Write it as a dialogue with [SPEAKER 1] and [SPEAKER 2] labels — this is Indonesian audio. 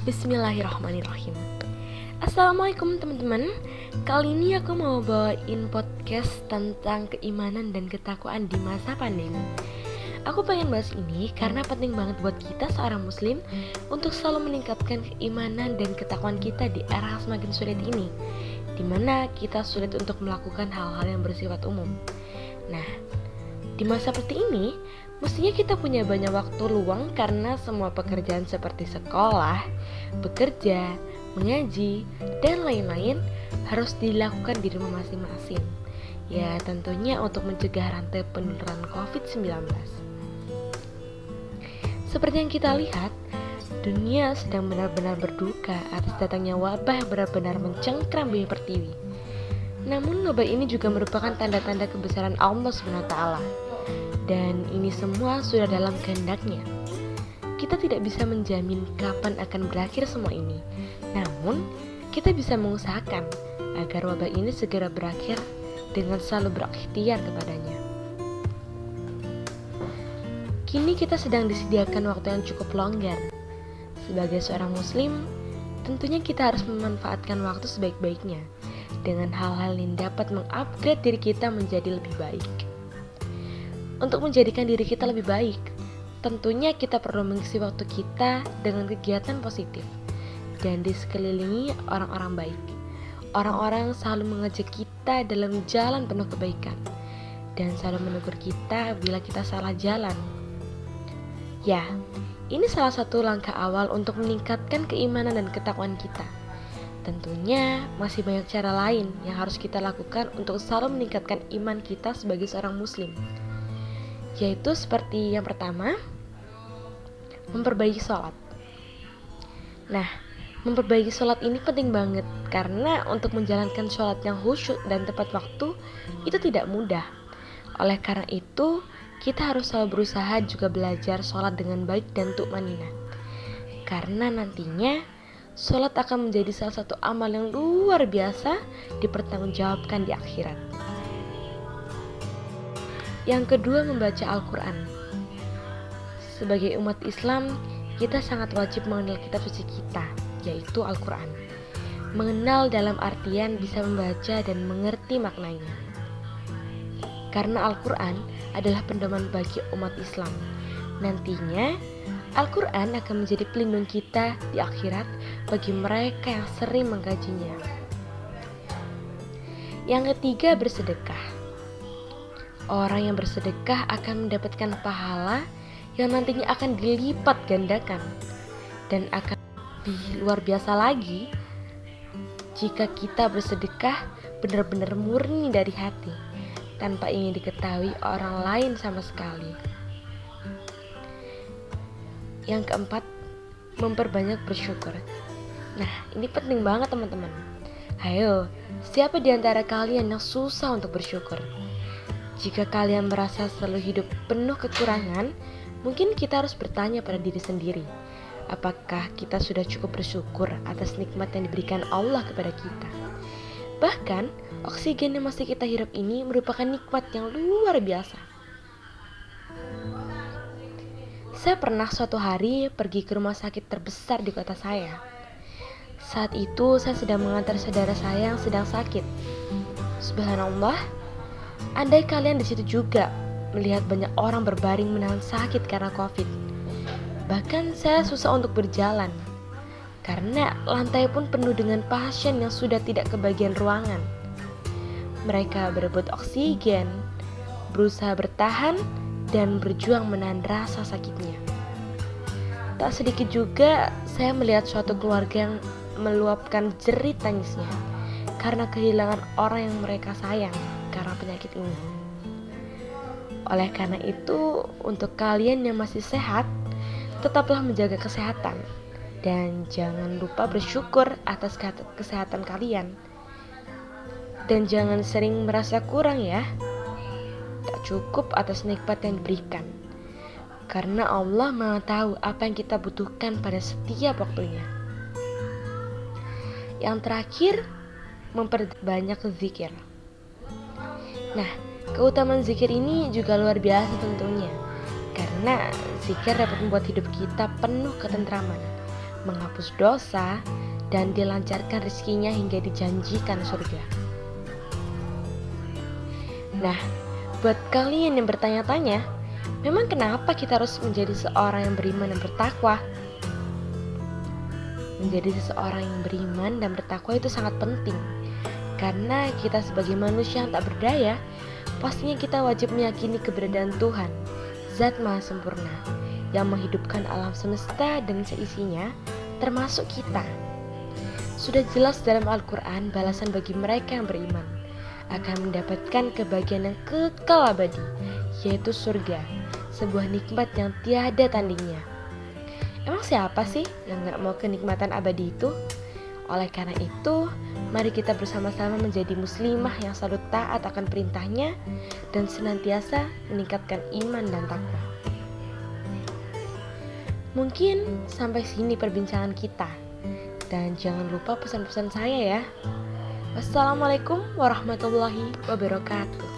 [SPEAKER 1] Bismillahirrahmanirrahim. Assalamualaikum teman-teman. Kali ini aku mau bawain podcast tentang keimanan dan ketakwaan di masa pandemi. Aku pengen bahas ini karena penting banget buat kita seorang muslim untuk selalu meningkatkan keimanan dan ketakwaan kita di era semakin sulit ini, dimana kita sulit untuk melakukan hal-hal yang bersifat umum. Nah, di masa seperti ini, mestinya kita punya banyak waktu luang karena semua pekerjaan seperti sekolah, bekerja, mengaji, dan lain-lain harus dilakukan di rumah masing-masing. Ya, tentunya untuk mencegah rantai penularan COVID-19. Seperti yang kita lihat, dunia sedang benar-benar berduka atas datangnya wabah yang benar-benar mencengkram bumi pertiwi. Namun wabah ini juga merupakan tanda-tanda kebesaran Allah SWT. Dan ini semua sudah dalam kehendaknya. Kita tidak bisa menjamin kapan akan berakhir semua ini. Namun, kita bisa mengusahakan agar wabah ini segera berakhir dengan selalu berikhtiar kepadanya. Kini kita sedang disediakan waktu yang cukup longgar. Sebagai seorang muslim, tentunya kita harus memanfaatkan waktu sebaik-baiknya dengan hal-hal yang dapat mengupgrade diri kita menjadi lebih baik. Untuk menjadikan diri kita lebih baik, tentunya kita perlu mengisi waktu kita dengan kegiatan positif dan di sekelilingi orang-orang baik. Orang-orang selalu mengajak kita dalam jalan penuh kebaikan dan selalu menegur kita bila kita salah jalan. Ya, ini salah satu langkah awal untuk meningkatkan keimanan dan ketakwaan kita. Tentunya masih banyak cara lain yang harus kita lakukan untuk selalu meningkatkan iman kita sebagai seorang muslim. Yaitu seperti yang pertama, memperbaiki sholat. Nah, memperbaiki sholat ini penting banget karena untuk menjalankan sholat yang khusyuk dan tepat waktu itu tidak mudah. Oleh karena itu, kita harus selalu berusaha juga belajar sholat dengan baik dan tu'maninah. Karena nantinya, sholat akan menjadi salah satu amal yang luar biasa dipertanggungjawabkan di akhirat. Yang kedua, membaca Al-Quran. Sebagai umat Islam, kita sangat wajib mengenal kitab suci kita, yaitu Al-Quran. Mengenal dalam artian bisa membaca dan mengerti maknanya. Karena Al-Quran adalah pedoman bagi umat Islam. Nantinya, Al-Quran akan menjadi pelindung kita di akhirat bagi mereka yang sering mengkajinya. Yang ketiga, bersedekah. Orang yang bersedekah akan mendapatkan pahala yang nantinya akan dilipat gandakan dan akan lebih luar biasa lagi jika kita bersedekah benar-benar murni dari hati tanpa ingin diketahui orang lain sama sekali. Yang keempat, memperbanyak bersyukur. Nah, ini penting banget teman-teman. Ayo, siapa di antara kalian yang susah untuk bersyukur? Jika kalian merasa selalu hidup penuh kekurangan, mungkin kita harus bertanya pada diri sendiri, apakah kita sudah cukup bersyukur atas nikmat yang diberikan Allah kepada kita? Bahkan, oksigen yang masih kita hirup ini merupakan nikmat yang luar biasa. Saya pernah suatu hari pergi ke rumah sakit terbesar di kota saya. Saat itu saya sedang mengantar saudara saya yang sedang sakit. Subhanallah, andai kalian di situ juga melihat banyak orang berbaring menahan sakit karena COVID. Bahkan saya susah untuk berjalan karena lantai pun penuh dengan pasien yang sudah tidak kebagian ruangan. Mereka berebut oksigen, berusaha bertahan dan berjuang menahan rasa sakitnya. Tak sedikit juga saya melihat suatu keluarga yang meluapkan jerit tangisnya karena kehilangan orang yang mereka sayang karena penyakit ini. Oleh karena itu, untuk kalian yang masih sehat, tetaplah menjaga kesehatan dan jangan lupa bersyukur atas kesehatan kalian. Dan jangan sering merasa kurang ya, tak cukup atas nikmat yang diberikan. Karena Allah Maha tahu apa yang kita butuhkan pada setiap waktunya. Yang terakhir, memperbanyak zikir. Nah, keutamaan zikir ini juga luar biasa tentunya, karena zikir dapat membuat hidup kita penuh ketentraman, menghapus dosa, dan dilancarkan rezekinya hingga dijanjikan surga. Nah, buat kalian yang bertanya-tanya, memang kenapa kita harus menjadi seorang yang beriman dan bertakwa? Menjadi seseorang yang beriman dan bertakwa itu sangat penting, karena kita sebagai manusia yang tak berdaya, pastinya kita wajib meyakini keberadaan Tuhan, Zat Maha Sempurna, yang menghidupkan alam semesta dan seisinya, termasuk kita. Sudah jelas dalam Al-Quran, balasan bagi mereka yang beriman akan mendapatkan kebahagiaan yang kekal abadi, yaitu surga, sebuah nikmat yang tiada tandingnya. Emang siapa sih yang gak mau kenikmatan abadi itu? Oleh karena itu, mari kita bersama-sama menjadi muslimah yang selalu taat akan perintahnya dan senantiasa meningkatkan iman dan takwa. Mungkin sampai sini perbincangan kita. Dan jangan lupa pesan-pesan saya ya. Wassalamualaikum warahmatullahi wabarakatuh.